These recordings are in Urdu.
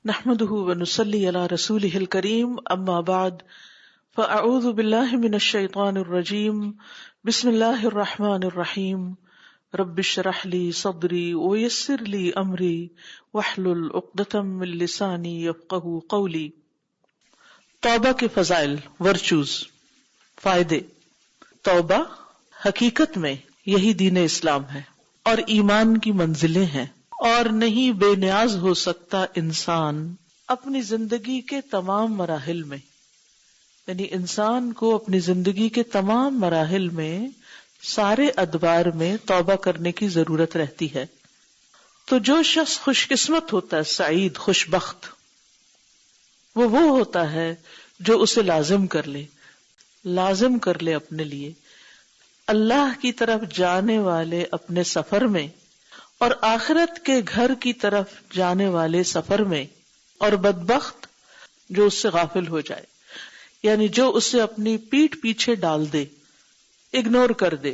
نحمده ونصلي على رسوله الكريم اما بعد فاعوذ بالله من الشيطان الرجيم بسم الله الرحمن الرحيم رب اشرح لي صدري ويسر لي امري واحلل عقدة من لساني يفقهوا قولي۔ توبہ کے فضائل، ورچوز، فائدے۔ توبہ حقیقت میں یہی دین اسلام ہے اور ایمان کی منزلیں ہیں، اور نہیں بے نیاز ہو سکتا انسان اپنی زندگی کے تمام مراحل میں، یعنی انسان کو اپنی زندگی کے تمام مراحل میں، سارے ادوار میں توبہ کرنے کی ضرورت رہتی ہے۔ تو جو شخص خوش قسمت ہوتا ہے، سعید، خوش بخت، وہ ہوتا ہے جو اسے لازم کر لے اپنے لیے اللہ کی طرف جانے والے اپنے سفر میں، اور آخرت کے گھر کی طرف جانے والے سفر میں، اور بدبخت جو اس سے غافل ہو جائے، یعنی جو اسے اپنی پیٹھ پیچھے ڈال دے، اگنور کر دے۔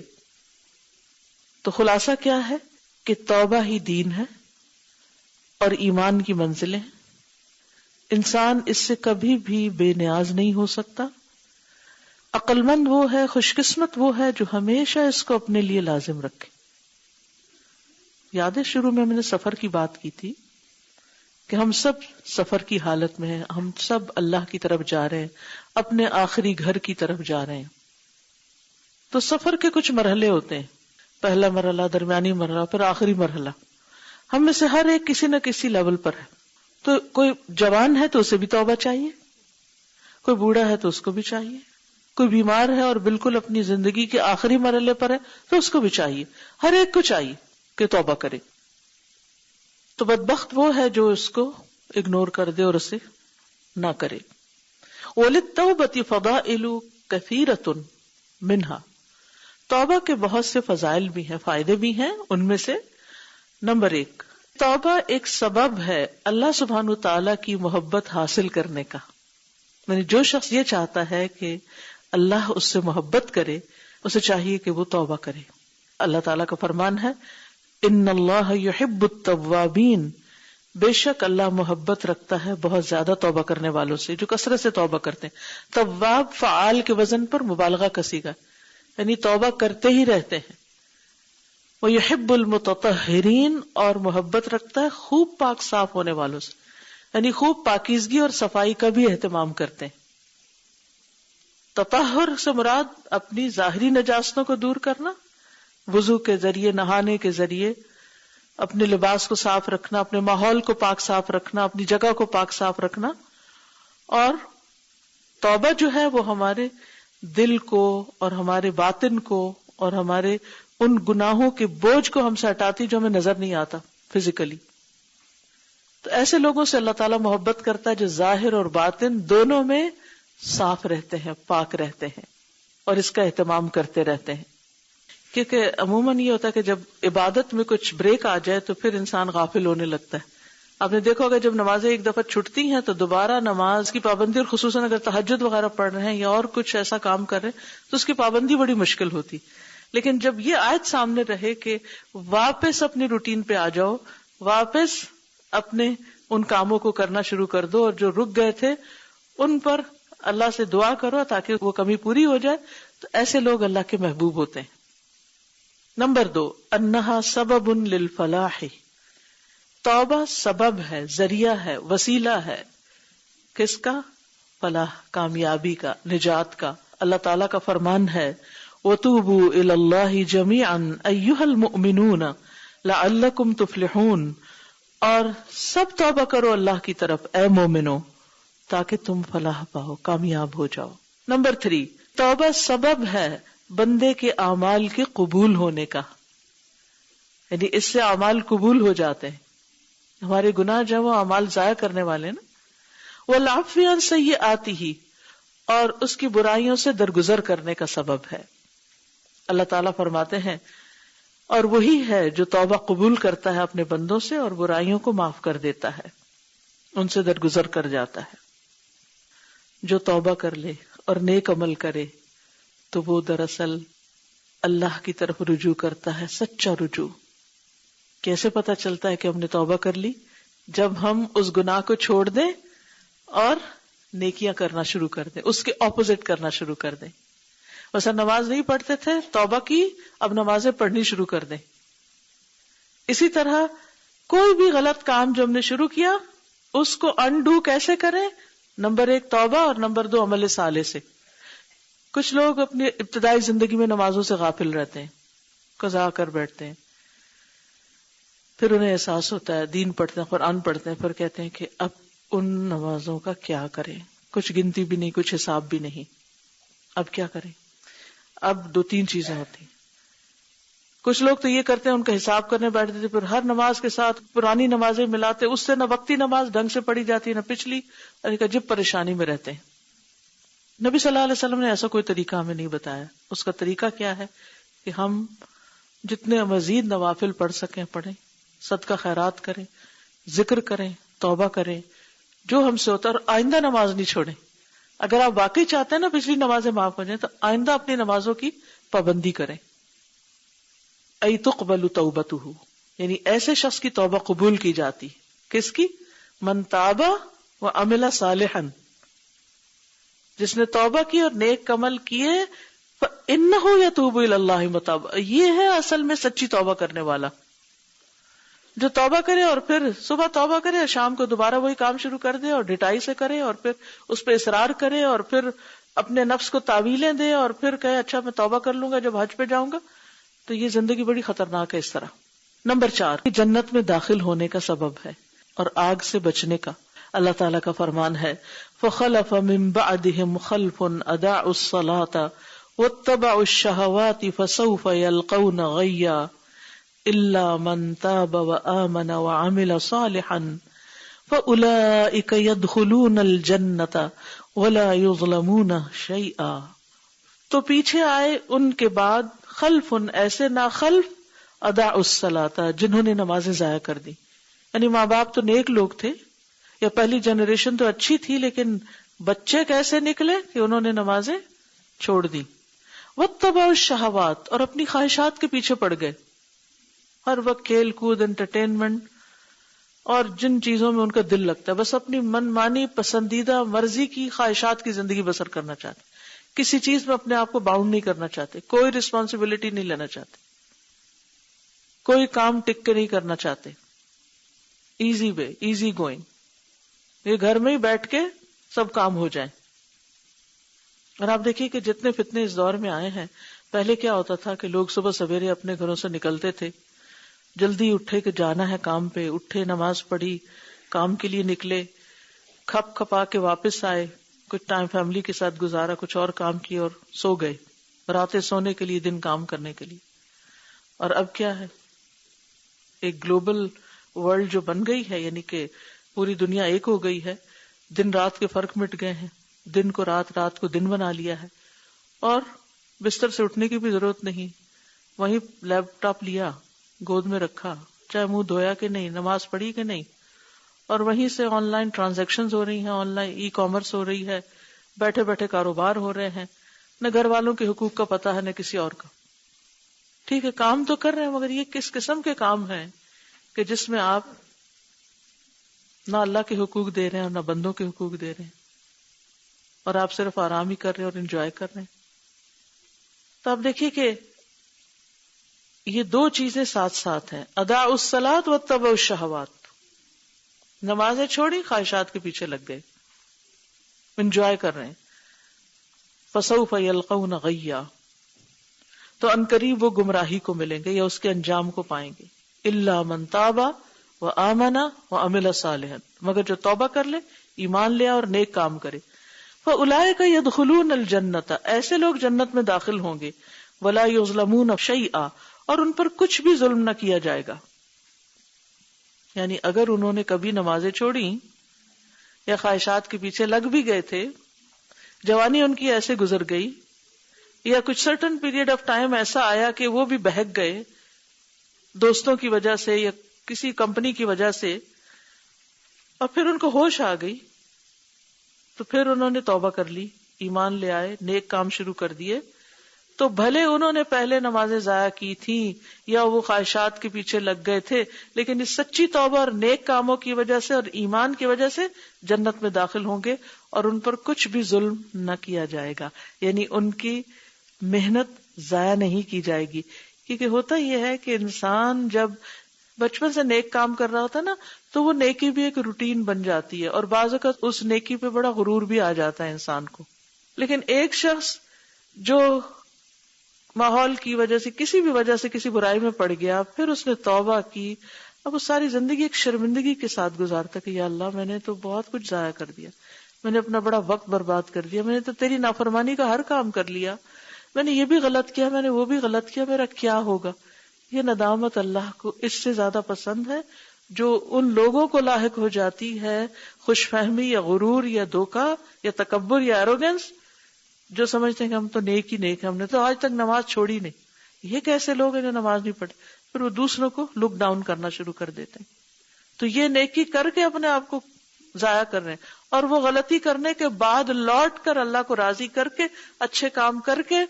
تو خلاصہ کیا ہے کہ توبہ ہی دین ہے اور ایمان کی منزلیں ہیں۔ انسان اس سے کبھی بھی بے نیاز نہیں ہو سکتا۔ عقل مند وہ ہے، خوش قسمت وہ ہے جو ہمیشہ اس کو اپنے لیے لازم رکھے۔ یاد ہے شروع میں نے سفر کی بات کی تھی کہ ہم سب سفر کی حالت میں ہیں، ہم سب اللہ کی طرف جا رہے ہیں، اپنے آخری گھر کی طرف جا رہے ہیں۔ تو سفر کے کچھ مرحلے ہوتے ہیں، پہلا مرحلہ، درمیانی مرحلہ، پھر آخری مرحلہ۔ ہم میں سے ہر ایک کسی نہ کسی لیول پر ہے۔ تو کوئی جوان ہے تو اسے بھی توبہ چاہیے، کوئی بوڑھا ہے تو اس کو بھی چاہیے، کوئی بیمار ہے اور بالکل اپنی زندگی کے آخری مرحلے پر ہے تو اس کو بھی چاہیے، ہر ایک کو چاہیے کہ توبہ کرے۔ تو بدبخت وہ ہے جو اس کو اگنور کر دے اور اسے نہ کرے۔ وَلِلتَّوْبَةِ فَضَائِلُ كَثِيرَةٌ مِنْهَا، توبہ کے بہت سے فضائل بھی ہیں، فائدے بھی ہیں۔ ان میں سے نمبر 1، توبہ ایک سبب ہے اللہ سبحانہ تعالیٰ کی محبت حاصل کرنے کا۔ یعنی جو شخص یہ چاہتا ہے کہ اللہ اس سے محبت کرے، اسے چاہیے کہ وہ توبہ کرے۔ اللہ تعالیٰ کا فرمان ہے، ان اللہ یحب التوابین، بے شک اللہ محبت رکھتا ہے بہت زیادہ توبہ کرنے والوں سے، جو کثرت سے توبہ کرتے ہیں۔ تواب فعال کے وزن پر مبالغہ کا صیغہ، یعنی توبہ کرتے ہی رہتے ہیں۔ وَيُحِبُّ الْمُتَطَهِّرِينَ، اور محبت رکھتا ہے خوب پاک صاف ہونے والوں سے، یعنی خوب پاکیزگی اور صفائی کا بھی اہتمام کرتے ہیں۔ تطہر سے مراد اپنی ظاہری نجاستوں کو دور کرنا، وضو کے ذریعے، نہانے کے ذریعے اپنے لباس کو صاف رکھنا، اپنے ماحول کو پاک صاف رکھنا، اپنی جگہ کو پاک صاف رکھنا۔ اور توبہ جو ہے وہ ہمارے دل کو اور ہمارے باطن کو اور ہمارے ان گناہوں کے بوجھ کو ہم سے ہٹاتی جو ہمیں نظر نہیں آتا فزیکلی۔ تو ایسے لوگوں سے اللہ تعالیٰ محبت کرتا ہے جو ظاہر اور باطن دونوں میں صاف رہتے ہیں، پاک رہتے ہیں، اور اس کا اہتمام کرتے رہتے ہیں۔ کیونکہ عموماً یہ ہوتا ہے کہ جب عبادت میں کچھ بریک آ جائے تو پھر انسان غافل ہونے لگتا ہے۔ آپ نے دیکھا ہوگا جب نمازیں ایک دفعہ چھٹتی ہیں تو دوبارہ نماز کی پابندی، اور خصوصاً اگر تہجد وغیرہ پڑھ رہے ہیں یا اور کچھ ایسا کام کر رہے ہیں تو اس کی پابندی بڑی مشکل ہوتی۔ لیکن جب یہ آیت سامنے رہے کہ واپس اپنی روٹین پہ آ جاؤ، واپس اپنے ان کاموں کو کرنا شروع کر دو، اور جو رک گئے تھے ان پر اللہ سے دعا کرو تاکہ وہ کمی پوری ہو جائے، تو ایسے لوگ اللہ کے محبوب ہوتے ہیں۔ نمبر 2، انہا سبب للفلاح، توبہ سبب ہے، ذریعہ ہے، وسیلہ ہے، کس کا؟ فلاح، کامیابی کا، نجات کا۔ اللہ تعالیٰ کا فرمان ہے، وَتُوبُوا إِلَى اللَّهِ جَمِيعًا أَيُّهَا الْمُؤْمِنُونَ لَعَلَّكُمْ تُفْلِحُونَ، اور سب توبہ کرو اللہ کی طرف اے مومنو تاکہ تم فلاح پاؤ، کامیاب ہو جاؤ۔ نمبر 3، توبہ سبب ہے بندے کے اعمال کے قبول ہونے کا، یعنی اس سے اعمال قبول ہو جاتے ہیں۔ ہمارے گناہ جو وہ اعمال ضائع کرنے والے نا، وَالْعَفْوِ عَنْ سَيِّئَاتِهِ، اور اس کی برائیوں سے درگزر کرنے کا سبب ہے۔ اللہ تعالیٰ فرماتے ہیں، اور وہی ہے جو توبہ قبول کرتا ہے اپنے بندوں سے اور برائیوں کو معاف کر دیتا ہے، ان سے درگزر کر جاتا ہے۔ جو توبہ کر لے اور نیک عمل کرے تو وہ دراصل اللہ کی طرف رجوع کرتا ہے، سچا رجوع۔ کیسے پتا چلتا ہے کہ ہم نے توبہ کر لی؟ جب ہم اس گناہ کو چھوڑ دیں اور نیکیاں کرنا شروع کر دیں، اس کے اپوزٹ کرنا شروع کر دیں. ویسا نماز نہیں پڑھتے تھے، توبہ کی، اب نمازیں پڑھنی شروع کر دیں. اسی طرح کوئی بھی غلط کام جو ہم نے شروع کیا اس کو انڈو کیسے کریں؟ نمبر 1 توبہ، اور نمبر 2 عمل صالح سے. کچھ لوگ اپنی ابتدائی زندگی میں نمازوں سے غافل رہتے ہیں، قضا کر بیٹھتے ہیں، پھر انہیں احساس ہوتا ہے، دین پڑھتے ہیں، قرآن پڑھتے ہیں، پھر کہتے ہیں کہ اب ان نمازوں کا کیا کریں، کچھ گنتی بھی نہیں، کچھ حساب بھی نہیں، اب کیا کریں؟ اب 2-3 چیزیں ہوتی ہیں. کچھ لوگ تو یہ کرتے ہیں، ان کا حساب کرنے بیٹھتے تھے، پھر ہر نماز کے ساتھ پرانی نمازیں ملاتے، اس سے نہ وقتی نماز ڈھنگ سے پڑھی جاتی نہ پچھلی، اور ایک عجیب پریشانی میں رہتے ہیں. نبی صلی اللہ علیہ وسلم نے ایسا کوئی طریقہ ہمیں نہیں بتایا. اس کا طریقہ کیا ہے کہ ہم جتنے مزید نوافل پڑھ سکیں پڑھیں، صدقہ خیرات کریں، ذکر کریں، توبہ کریں، جو ہم سے ہوتا ہے، اور آئندہ نماز نہیں چھوڑیں. اگر آپ واقعی چاہتے ہیں نا پچھلی نمازیں معاف ہو جائیں تو آئندہ اپنی نمازوں کی پابندی کریں. ای تقبل توبتہ، یعنی ایسے شخص کی توبہ قبول کی جاتی. کس کی؟ من تاب وعمل صالحا، جس نے توبہ کی اور نیک عمل کیے. فإنہ یتوب الی اللہ متابا، یہ ہے اصل میں سچی توبہ کرنے والا، جو توبہ کرے اور پھر صبح توبہ کرے اور شام کو دوبارہ وہی کام شروع کر دے اور ڈٹائی سے کرے اور پھر اس پہ اصرار کرے اور پھر اپنے نفس کو تعویلیں دے اور پھر کہے اچھا میں توبہ کر لوں گا جب حج پہ جاؤں گا. تو یہ زندگی بڑی خطرناک ہے اس طرح. نمبر 4، جنت میں داخل ہونے کا سبب ہے اور آگ سے بچنے کا. اللہ تعالیٰ کا فرمان ہے فَخَلَفَ مِن بَعْدِهِمْ خَلْفٌ أَضَاعُوا الصَّلَاةَ وَاتَّبَعُوا الشَّهَوَاتِ فَسَوْفَ يَلْقَوْنَ غَيًّا إِلَّا مَن تَابَ وَآمَنَ وَعَمِلَ صَالِحًا فَأُولَئِكَ يَدْخُلُونَ الْجَنَّةَ وَلَا يُظْلَمُونَ شَيْئًا. تو پیچھے آئے ان کے بعد خلف، ایسے ناخلف، اضاعوا الصلاۃ، جنہوں نے نمازیں ضائع کر دی. یعنی ماں باپ تو نیک لوگ تھے، یا پہلی جنریشن تو اچھی تھی، لیکن بچے کیسے نکلے کہ انہوں نے نمازیں چھوڑ دی. واتبعوا الشہوات، اور اپنی خواہشات کے پیچھے پڑ گئے، ہر وقت کھیل کود، انٹرٹینمنٹ اور جن چیزوں میں ان کا دل لگتا ہے، بس اپنی من مانی پسندیدہ مرضی کی خواہشات کی زندگی بسر کرنا چاہتے، کسی چیز میں اپنے آپ کو باؤنڈ نہیں کرنا چاہتے، کوئی رسپانسبلٹی نہیں لینا چاہتے، کوئی کام ٹک کے نہیں کرنا چاہتے، ایزی وے، ایزی گوئنگ، یہ گھر میں ہی بیٹھ کے سب کام ہو جائیں. اور آپ دیکھیے کہ جتنے فتنے اس دور میں آئے ہیں، پہلے کیا ہوتا تھا کہ لوگ صبح سویرے اپنے گھروں سے نکلتے تھے، جلدی اٹھے کہ جانا ہے کام پہ، اٹھے نماز پڑھی، کام کے لیے نکلے، کھپ کھپا کے واپس آئے، کچھ ٹائم فیملی کے ساتھ گزارا، کچھ اور کام کیے اور سو گئے، راتیں سونے کے لیے، دن کام کرنے کے لیے. اور اب کیا ہے، ایک گلوبل ورلڈ جو بن گئی ہے، یعنی کہ پوری دنیا ایک ہو گئی ہے، دن رات کے فرق مٹ گئے ہیں، دن کو رات، رات کو دن بنا لیا ہے، اور بستر سے اٹھنے کی بھی ضرورت نہیں، وہیں لیپ ٹاپ لیا، گود میں رکھا، چاہے منہ دھویا کہ نہیں، نماز پڑھی کہ نہیں، اور وہیں سے آن لائن ٹرانزیکشنز ہو رہی ہیں، آن لائن ای کامرس ہو رہی ہے، بیٹھے بیٹھے کاروبار ہو رہے ہیں، نہ گھر والوں کے حقوق کا پتہ ہے نہ کسی اور کا. ٹھیک ہے کام تو کر رہے ہیں، مگر یہ کس قسم کے کام ہیں کہ جس میں آپ نہ اللہ کے حقوق دے رہے ہیں اور نہ بندوں کے حقوق دے رہے ہیں، اور آپ صرف آرام ہی کر رہے ہیں اور انجوائے کر رہے ہیں. تو آپ دیکھیے کہ یہ 2 چیزیں ساتھ ساتھ ہیں، اضاعوا الصلاۃ واتبعوا الشہوات. نمازیں چھوڑی، خواہشات کے پیچھے لگ گئے، انجوائے کر رہے ہیں. فسوف یلقون غیا، تو عنقریب وہ گمراہی کو ملیں گے یا اس کے انجام کو پائیں گے. الا من تاب وآمن وعمل صالحا، مگر جو توبہ کر لے، ایمان لے اور نیک کام کرے. فاولئک یدخلون الجنۃ، ایسے لوگ جنت میں داخل ہوں گے. ولا یظلمون شیئا، اور ان پر کچھ بھی ظلم نہ کیا جائے گا. یعنی اگر انہوں نے کبھی نمازیں چھوڑی یا خواہشات کے پیچھے لگ بھی گئے تھے، جوانی ان کی ایسے گزر گئی، یا کچھ سرٹن پیریڈ آف ٹائم ایسا آیا کہ وہ بھی بہک گئے دوستوں کی وجہ سے یا کسی کمپنی کی وجہ سے، اور پھر ان کو ہوش آ گئی، تو پھر انہوں نے توبہ کر لی، ایمان لے آئے، نیک کام شروع کر دیے، تو بھلے انہوں نے پہلے نمازیں ضائع کی تھیں یا وہ خواہشات کے پیچھے لگ گئے تھے، لیکن اس سچی توبہ اور نیک کاموں کی وجہ سے اور ایمان کی وجہ سے جنت میں داخل ہوں گے، اور ان پر کچھ بھی ظلم نہ کیا جائے گا، یعنی ان کی محنت ضائع نہیں کی جائے گی. کیونکہ ہوتا یہ ہے کہ انسان جب بچپن سے نیک کام کر رہا ہوتا ہے نا، تو وہ نیکی بھی ایک روٹین بن جاتی ہے، اور بعض اوقات اس نیکی پہ بڑا غرور بھی آ جاتا ہے انسان کو. لیکن ایک شخص جو ماحول کی وجہ سے، کسی بھی وجہ سے کسی برائی میں پڑ گیا، پھر اس نے توبہ کی، اب وہ ساری زندگی ایک شرمندگی کے ساتھ گزارتا کہ یا اللہ میں نے تو بہت کچھ ضائع کر دیا، میں نے اپنا بڑا وقت برباد کر دیا، میں نے تو تیری نافرمانی کا ہر کام کر لیا، میں نے یہ بھی غلط کیا، میں نے وہ بھی غلط کیا، میرا کیا ہوگا. یہ ندامت اللہ کو اس سے زیادہ پسند ہے جو ان لوگوں کو لاحق ہو جاتی ہے خوش فہمی یا غرور یا دھوکہ یا تکبر یا ایروگنس، جو سمجھتے ہیں کہ ہم تو نیک ہی نیک ہیں، ہم نے تو آج تک نماز چھوڑی نہیں. یہ کیسے لوگ ہیں جو نماز نہیں پڑھتے؟ پھر وہ دوسروں کو لک ڈاؤن کرنا شروع کر دیتے ہیں. تو یہ نیکی کر کے اپنے آپ کو ضائع کر رہے ہیں، اور وہ غلطی کرنے کے بعد لوٹ کر اللہ کو راضی کر کے اچھے کام کر کے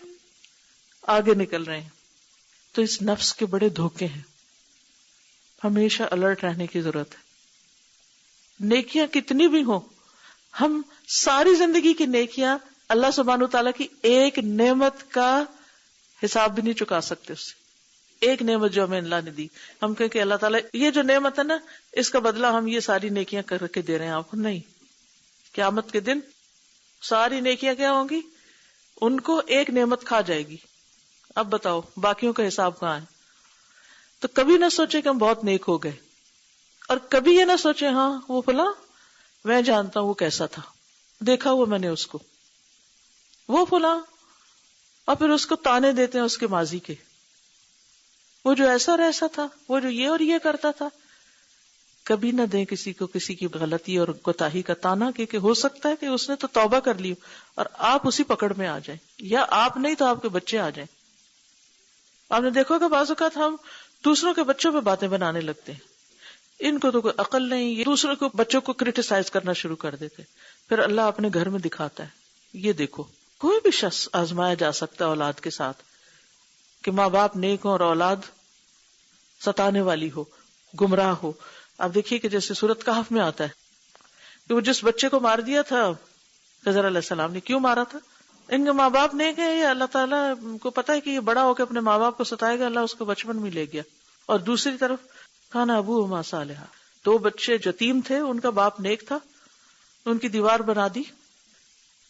آگے نکل رہے ہیں. تو اس نفس کے بڑے دھوکے ہیں، ہمیشہ الرٹ رہنے کی ضرورت ہے. نیکیاں کتنی بھی ہوں، ہم ساری زندگی کی نیکیاں اللہ سبحانہ وتعالیٰ کی ایک نعمت کا حساب بھی نہیں چکا سکتے. اس سے ایک نعمت جو ہمیں اللہ نے دی، ہم کہیں کہ اللہ تعالیٰ یہ جو نعمت ہے نا، اس کا بدلہ ہم یہ ساری نیکیاں کر کے دے رہے ہیں آپ کو. نہیں، قیامت کے دن ساری نیکیاں کیا ہوں گی؟ ان کو ایک نعمت کھا جائے گی. اب بتاؤ باقیوں کا حساب کہاں ہے؟ تو کبھی نہ سوچے کہ ہم بہت نیک ہو گئے، اور کبھی یہ نہ سوچے ہاں وہ فلاں میں جانتا ہوں وہ کیسا تھا، دیکھا ہوا میں نے اس کو، وہ فلاں، اور پھر اس کو تانے دیتے ہیں اس کے ماضی کے، وہ جو ایسا اور ایسا تھا، وہ جو یہ اور یہ کرتا تھا. کبھی نہ دیں کسی کو کسی کی غلطی اور کوتاہی کا تانا، کیونکہ ہو سکتا ہے کہ اس نے تو توبہ کر لی اور آپ اسی پکڑ میں آ جائیں، یا آپ نہیں تو آپ کے بچے آ جائیں. آپ نے دیکھو کہ بعض اوقات ہم دوسروں کے بچوں پہ باتیں بنانے لگتے ہیں، ان کو تو کوئی عقل نہیں، یہ دوسروں کو بچوں کو کرٹیسائز کرنا شروع کر دیتے. پھر اللہ اپنے گھر میں دکھاتا ہے، یہ دیکھو. کوئی بھی شخص آزمایا جا سکتا ہے اولاد کے ساتھ، کہ ماں باپ نیک ہوں اور اولاد ستانے والی ہو، گمراہ ہو. آپ دیکھیے کہ جیسے سورۃ کہف میں آتا ہے کہ وہ جس بچے کو مار دیا تھا خضر علیہ السلام نے، کیوں مارا تھا؟ ان کے ماں باپ نیک ہیں، یہ اللہ تعالیٰ کو پتا ہے کہ یہ بڑا ہو کے اپنے ماں باپ کو ستائے گا، اللہ اس کو بچپن میں لے گیا. اور دوسری طرف کھانا ابوہما صالحا، دو بچے یتیم تھے، ان کا باپ نیک تھا، ان کی دیوار بنا دی.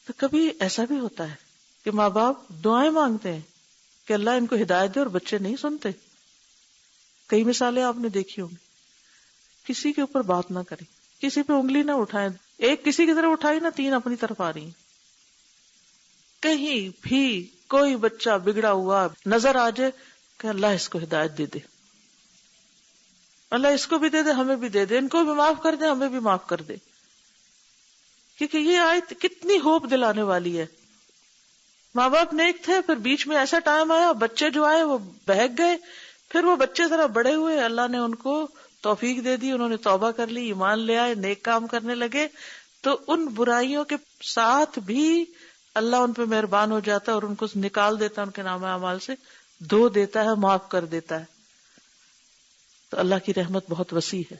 تو کبھی ایسا بھی ہوتا ہے کہ ماں باپ دعائیں مانگتے ہیں کہ اللہ ان کو ہدایت دے، اور بچے نہیں سنتے. کئی مثالیں آپ نے دیکھی ہوں گی. کسی کے اوپر بات نہ کریں، کسی پہ انگلی نہ اٹھائیں، ایک کسی کی طرف اٹھائی نہ تین اپنی طرف آ رہی ہیں. کہیں بھی کوئی بچہ بگڑا ہوا نظر آ جائے کہ اللہ اس کو ہدایت دے دے، اللہ اس کو بھی دے دے، ہمیں بھی دے دے، ان کو بھی معاف کر دے، ہمیں بھی معاف کر دے. کیونکہ یہ آیت کتنی ہوپ دلانے والی ہے. ماں باپ نیک تھے، پھر بیچ میں ایسا ٹائم آیا، بچے جو آئے وہ بہک گئے، پھر وہ بچے ذرا بڑے ہوئے، اللہ نے ان کو توفیق دے دی، انہوں نے توبہ کر لی، ایمان لے آئے، نیک کام کرنے لگے. تو ان برائیوں کے ساتھ بھی اللہ ان پہ مہربان ہو جاتا ہے اور ان کو نکال دیتا ہے، ان کے نام اعمال سے دھو دیتا ہے، معاف کر دیتا ہے. تو اللہ کی رحمت بہت وسیع ہے.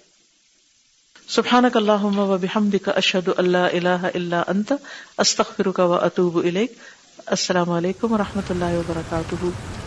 سبحانک اللہم و بحمدک، اشہد ان لا الہ الا انت، استغفرک و اتوب الیک. السلام علیکم و رحمۃ اللہ وبرکاتہ.